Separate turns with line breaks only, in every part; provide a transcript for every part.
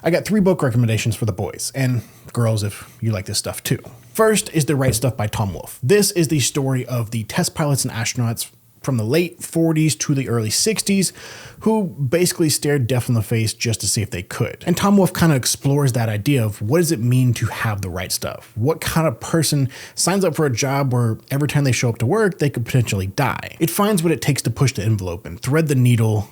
I got 3 book recommendations for the boys and girls if you like this stuff too. First is The Right Stuff by Tom Wolfe. This is the story of the test pilots and astronauts from the late 40s to the early 60s who basically stared death in the face just to see if they could. And Tom Wolfe kind of explores that idea of what does it mean to have the right stuff? What kind of person signs up for a job where every time they show up to work, they could potentially die? It finds what it takes to push the envelope and thread the needle.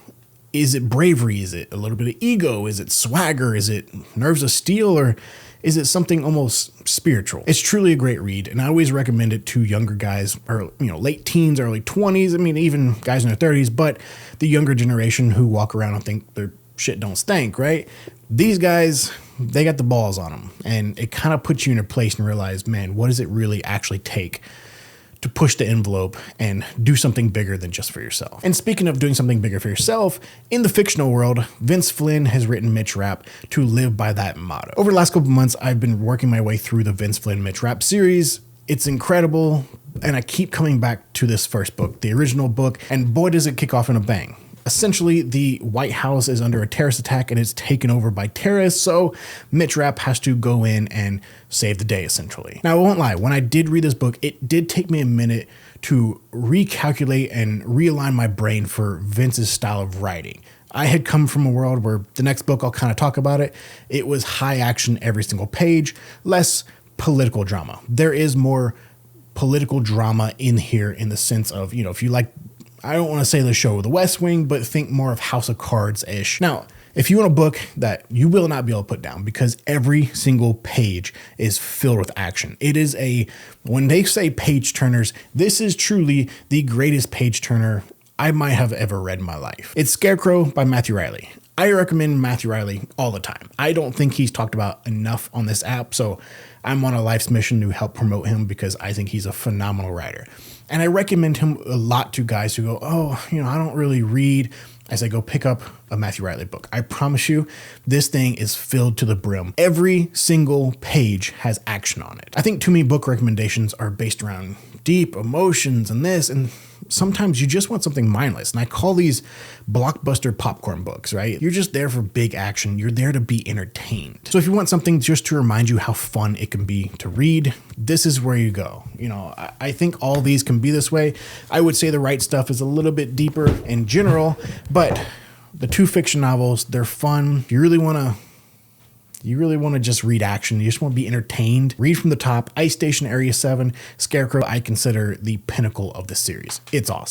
Is it bravery? Is it a little bit of ego? Is it swagger? Is it nerves of steel? Or is it something almost spiritual? It's truly a great read, and I always recommend it to younger guys, or late teens, early 20s. I mean, even guys in their 30s, but the younger generation who walk around and think their shit don't stink, right? These guys, they got the balls on them, and it kind of puts you in a place and realize, man, what does it really actually take to push the envelope and do something bigger than just for yourself? And speaking of doing something bigger for yourself, in the fictional world, Vince Flynn has written Mitch Rapp to live by that motto. Over the last couple months, I've been working my way through the Vince Flynn Mitch Rapp series. It's incredible, and I keep coming back to this first book, the original book, and boy does it kick off in a bang. Essentially, the White House is under a terrorist attack and it's taken over by terrorists, so Mitch Rapp has to go in and save the day, essentially. Now, I won't lie, when I did read this book, it did take me a minute to recalculate and realign my brain for Vince's style of writing. I had come from a world where the next book, I'll kind of talk about it, it was high action every single page, less political drama. There is more political drama in here in the sense of, if you like, I don't want to say the show The West Wing, but think more of House of Cards-ish. Now, if you want a book that you will not be able to put down because every single page is filled with action. It is when they say page turners, this is truly the greatest page turner I might have ever read in my life. It's Scarecrow by Matthew Reilly. I recommend Matthew Reilly all the time. I don't think he's talked about enough on this app, so I'm on a life's mission to help promote him because I think he's a phenomenal writer. And I recommend him a lot to guys who go, I don't really read. I say, go pick up a Matthew Reilly book. I promise you, this thing is filled to the brim. Every single page has action on it. I think too many book recommendations are based around deep emotions and this, and sometimes you just want something mindless. And I call these blockbuster popcorn books, right? You're just there for big action. You're there to be entertained. So if you want something just to remind you how fun it can be to read, this is where you go. I think all these can be this way. I would say The Right Stuff is a little bit deeper in general, but the 2 fiction novels, they're fun. You really want to just read action. You just want to be entertained. Read from the top. Ice Station Area 7, Scarecrow, I consider the pinnacle of the series. It's awesome.